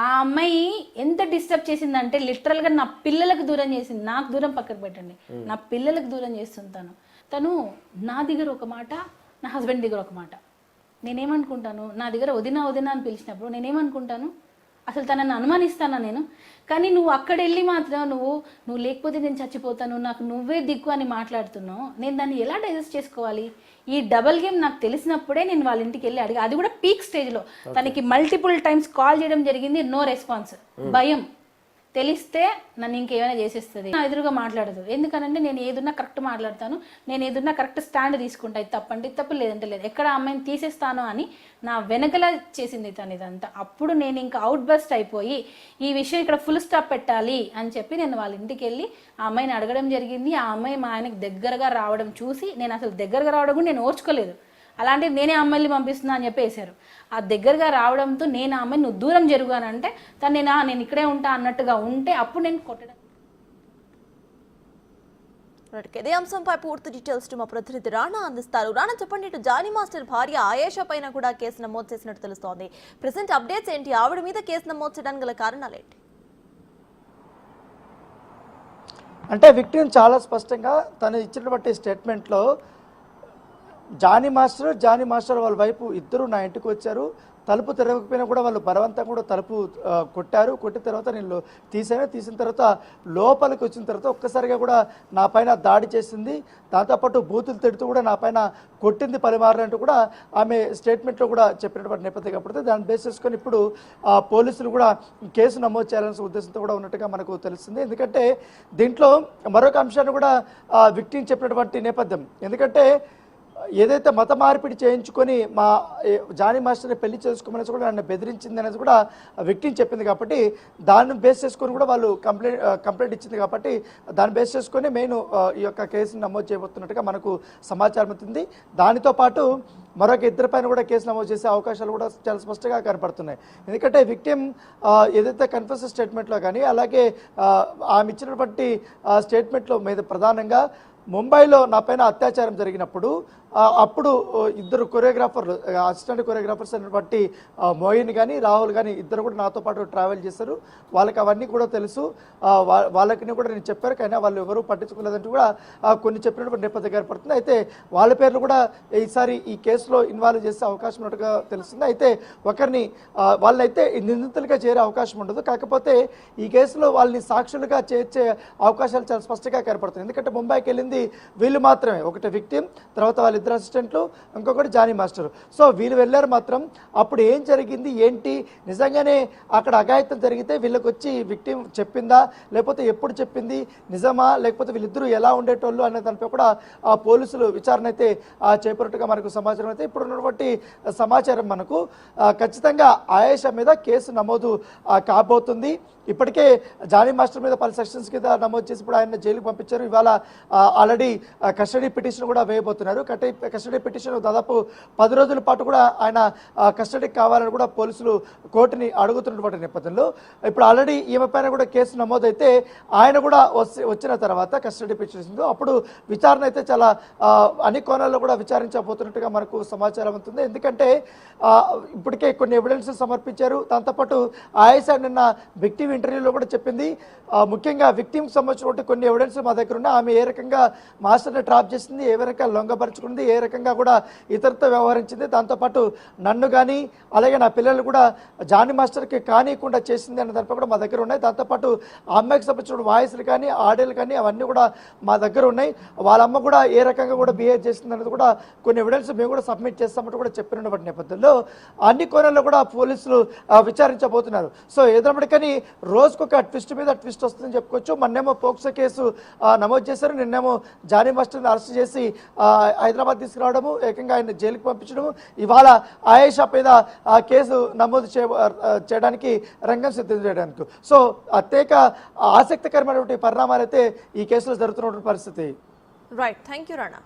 ఆ అమ్మాయి ఎంత డిస్టర్బ్ చేసిందంటే లిటరల్గా నా పిల్లలకు దూరం చేసింది. నాకు దూరం పక్కకు పెట్టండి, నా పిల్లలకు దూరం చేస్తుంది తను నా దగ్గర ఒక మాట, నా హస్బెండ్ దగ్గర ఒక మాట. నేనేమనుకుంటాను, నా దగ్గర వదినా వదినా అని పిలిచినప్పుడు నేనేమనుకుంటాను, అసలు తనని అనుమానిస్తానా నేను? కానీ నువ్వు అక్కడ వెళ్ళి మాత్రం నువ్వు లేకపోతే నేను చచ్చిపోతాను, నాకు నువ్వే దిక్కు అని మాట్లాడుతున్నావు. నేను దాన్ని ఎలా డైజెస్ట్ చేసుకోవాలి? ఈ డబల్ గేమ్ నాకు తెలిసినప్పుడే నేను వాళ్ళ ఇంటికి వెళ్ళి అడిగా. అది కూడా పీక్ స్టేజ్లో. తనకి మల్టిపుల్ టైమ్స్ కాల్ చేయడం జరిగింది, నో రెస్పాన్స్. భయం. తెలిస్తే నన్ను ఇంకేమైనా చేసేస్తుంది. నా ఎదురుగా మాట్లాడదు. ఎందుకనంటే నేను ఏదున్నా కరెక్ట్ మాట్లాడతాను, నేను ఏదున్నా కరెక్ట్ స్టాండ్ తీసుకుంటా. ఇది తప్పంటే తప్పు, లేదంటే లేదు. ఎక్కడ అమ్మాయిని తీసేస్తాను అని నా వెనకల చేసింది తను ఇదంతా. అప్పుడు నేను ఇంకా అవుట్ బస్ట్ అయిపోయి ఈ విషయం ఇక్కడ ఫుల్ స్టాప్ పెట్టాలి అని చెప్పి నేను వాళ్ళ ఇంటికి వెళ్ళి ఆ అమ్మాయిని అడగడం జరిగింది. ఆ అమ్మాయి మా ఆయనకి దగ్గరగా రావడం చూసి నేను అసలు దగ్గరగా రావడం కూడా నేను ఓర్చుకోలేదు. అలాంటివి నేనే అమ్మాయిని పంపిస్తున్నా అని చెప్పి వేశారు. ఆ దగ్గరగా రావడంతో నేను ఆ అమ్మాయిని నువ్వు దూరం జరుగుగానంటే తను నేను ఇక్కడే ఉంటా అన్నట్టుగా ఉంటే అప్పుడు నేను కొట్టడం. ఇదే అంశంపై పూర్తి డీటెయిల్స్ మా ప్రతినిధి రాణా అందిస్తారు. రాణా, చెప్పండి, ఇటు జానీ మాస్టర్ భార్య ఆయేషా పైన కూడా కేసు నమోదు చేసినట్టు తెలుస్తోంది. ప్రెసెంట్ అప్డేట్స్ ఏంటి? ఆవిడ మీద కేసు నమోదు చేయడానికి గల కారణాలు ఏంటి? అంటే విక్టిమ్ చాలా స్పష్టంగా తను ఇచ్చినటువంటి స్టేట్మెంట్లో జానీ మాస్టర్ వాళ్ళ వైపు ఇద్దరు నా ఇంటికి వచ్చారు, తలుపు తెరవకపోయినా కూడా వాళ్ళు బలవంతంగా కూడా తలుపు కొట్టారు. కొట్టిన తర్వాత నేను తీసిన తర్వాత లోపలికి వచ్చిన తర్వాత ఒక్కసారిగా కూడా నా పైన దాడి చేసింది. దాంతోపాటు బూతులు తిడుతూ కూడా నా పైన కొట్టింది పలుమార్లు కూడా ఆమె స్టేట్మెంట్లో కూడా చెప్పినటువంటి నేపథ్యం కాబట్టి దాన్ని బేస్ చేసుకొని ఇప్పుడు పోలీసులు కూడా కేసు నమోదు చేయాలనే ఉద్దేశంతో కూడా ఉన్నట్టుగా మనకు తెలుస్తుంది. ఎందుకంటే దీంట్లో మరొక అంశాన్ని కూడా విక్టిమ్ చెప్పినటువంటి నేపథ్యం. ఎందుకంటే ఏదైతే మత మార్పిడి చేయించుకొని మా జానీ మాస్టర్ని పెళ్లి చేసుకోమనేసి కూడా నన్ను బెదిరించింది అనేది కూడా విక్టిమ్ చెప్పింది. కాబట్టి దాన్ని బేస్ చేసుకొని కూడా వాళ్ళు కంప్లైంట్ ఇచ్చింది. కాబట్టి దాన్ని బేస్ చేసుకొని మెయిన్ ఈ యొక్క కేసును నమోదు చేయబోతున్నట్టుగా మనకు సమాచారం అవుతుంది. దానితో పాటు మరొక ఇద్దరిపైన కూడా కేసు నమోదు చేసే అవకాశాలు కూడా చాలా స్పష్టంగా కనపడుతున్నాయి. ఎందుకంటే విక్టిమ్ ఏదైతే కన్ఫెషన్ స్టేట్మెంట్లో కానీ అలాగే ఆమె ఇచ్చినటువంటి స్టేట్మెంట్లో మీద ప్రధానంగా ముంబైలో నా పైన అత్యాచారం జరిగినప్పుడు అప్పుడు ఇద్దరు కొరియోగ్రాఫర్లు, అసిస్టెంట్ కొరియోగ్రాఫర్స్ అనేటువంటి మోయిన్ కానీ రాహుల్ కానీ ఇద్దరు కూడా నాతో పాటు ట్రావెల్ చేశారు. వాళ్ళకి అవన్నీ కూడా తెలుసు, వాళ్ళకి కూడా నేను చెప్పారు. కానీ వాళ్ళు ఎవరూ పట్టించుకోలేదంటూ కూడా కొన్ని చెప్పినటువంటి నేపథ్యం ఏర్పడుతుంది. అయితే వాళ్ళ పేర్లు కూడా ఈసారి ఈ కేసులో ఇన్వాల్వ్ చేసే అవకాశం ఉన్నట్టుగా తెలుస్తుంది. అయితే ఒకరిని వాళ్ళైతే నిందితులుగా చేరే అవకాశం ఉండదు. కాకపోతే ఈ కేసులో వాళ్ళని సాక్షులుగా చేర్చే అవకాశాలు చాలా స్పష్టంగా కనపడుతుంది. ఎందుకంటే ముంబైకి వెళ్ళింది వీళ్ళు మాత్రమే, ఒకటి విక్టిమ్, తర్వాత వాళ్ళ ఇద్దరు అసిస్టెంట్లు, ఇంకొకటి జానీ మాస్టర్. సో వీళ్ళు వెళ్ళారు మాత్రం. అప్పుడు ఏం జరిగింది ఏంటి, నిజంగానే అక్కడ అఘాయిత్యం జరిగితే వీళ్ళకి వచ్చి విక్టిమ్ చెప్పిందా, లేకపోతే ఎప్పుడు చెప్పింది, నిజమా, లేకపోతే వీళ్ళిద్దరూ ఎలా ఉండేటోళ్ళు అనే దానిపై కూడా పోలీసులు విచారణ అయితే చేపట్టినట్టుగా మనకు సమాచారం. అయితే ఇప్పుడు ఉన్నటువంటి సమాచారం మనకు ఖచ్చితంగా ఆయేషా మీద కేసు నమోదు కాబోతుంది. ఇప్పటికే జానీ మాస్టర్ మీద పలు సెక్షన్స్ కింద నమోదు చేసి ఇప్పుడు ఆయన జైలుకు పంపించారు. ఇవాళ ఆల్రెడీ కస్టడీ పిటిషన్ కూడా వేయబోతున్నారు. కస్టడీ పిటిషన్ దాదాపు 10 రోజుల పాటు కూడా ఆయన కస్టడీకి కావాలని కూడా పోలీసులు కోర్టుని అడుగుతున్నటువంటి నేపథ్యంలో ఇప్పుడు ఆల్రెడీ ఈమె పైన కూడా కేసు నమోదైతే ఆయన కూడా వచ్చిన తర్వాత కస్టడీ పిటిషన్ అప్పుడు విచారణ అయితే చాలా అన్ని కోణాల్లో కూడా విచారించబోతున్నట్టుగా మనకు సమాచారం అవుతుంది. ఎందుకంటే ఇప్పటికే కొన్ని ఎవిడెన్స్ సమర్పించారు. దాంతోపాటు ఆయేషా నిన్న విక్టిమ్ ఇంటర్వ్యూలో కూడా చెప్పింది, ముఖ్యంగా విక్టిమ్కి సంబంధించినటువంటి కొన్ని ఎవిడెన్స్ మా దగ్గర ఉన్నాయి. ఆమె ఏ రకంగా మాస్టర్ని ట్రాప్ చేసింది, ఏ రకంగా లొంగపరుచుకుంది, ఏ రకంగా కూడా ఇతరులతో వ్యవహరించింది, దాంతోపాటు నన్ను కానీ అలాగే నా పిల్లలు కూడా జానీ మాస్టర్కి కానీయకుండా చేసింది అనే దానిపై కూడా మా దగ్గర ఉన్నాయి. దాంతోపాటు ఆ అమ్మాయికి సంబంధించిన వాయిస్లు కానీ ఆడియోలు కానీ అవన్నీ కూడా మా దగ్గర ఉన్నాయి. వాళ్ళ అమ్మ కూడా ఏ రకంగా కూడా బిహేవ్ చేసింది అనేది కూడా కొన్ని ఎవిడెన్స్ మేము కూడా సబ్మిట్ చేస్తామంటూ కూడా చెప్పినటువంటి నేపథ్యంలో అన్ని కోణాల్లో కూడా పోలీసులు విచారించబోతున్నారు. సో ఏదైనప్పటికీ రోజుకొక ట్విస్ట్ మీద ట్విస్ట్ వస్తుందని చెప్పుకోవచ్చు. మొన్నేమో పోక్సో కేసు నమోదు చేశారు, నిన్నేమో జానీ మాస్టర్ని అరెస్ట్ చేసి హైదరాబాద్ తీసుకురావడము, ఏకంగా ఆయన జైలుకి పంపించడము, ఇవాళ ఆయేషా మీద కేసు నమోదు చేయడానికి రంగం సిద్ధం చేయడానికి. సో అత్యేక ఆసక్తికరమైనటువంటి పరిణామాలు అయితే ఈ కేసులో జరుగుతున్నటువంటి పరిస్థితి. Right, thank you Rana.